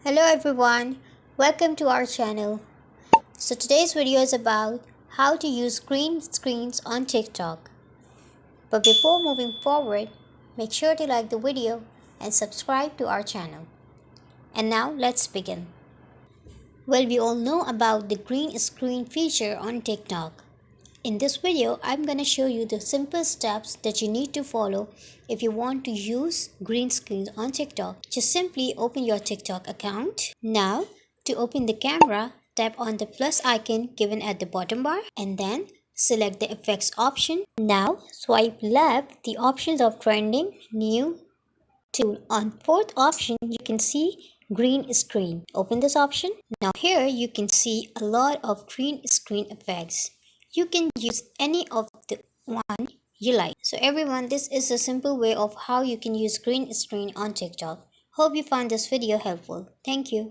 Hello everyone, welcome to our channel. So today's video is about how to use green screens on TikTok. But before moving forward, make sure to like the video and subscribe to our channel. And now let's begin. Well, we all know about the green screen feature on TikTok. In this video, I'm gonna show you the simple steps that you need to follow if you want to use green screens on TikTok. Just simply open your TikTok account. Now, to open the camera, tap on the plus icon given at the bottom bar and then select the effects option. Now, swipe left the options of trending, new, tool. On fourth option, you can see green screen. Open this option. Now here you can see a lot of green screen effects. You can use any of the one you like. So everyone, this is a simple way of how you can use green screen on TikTok. Hope you found this video helpful. Thank you.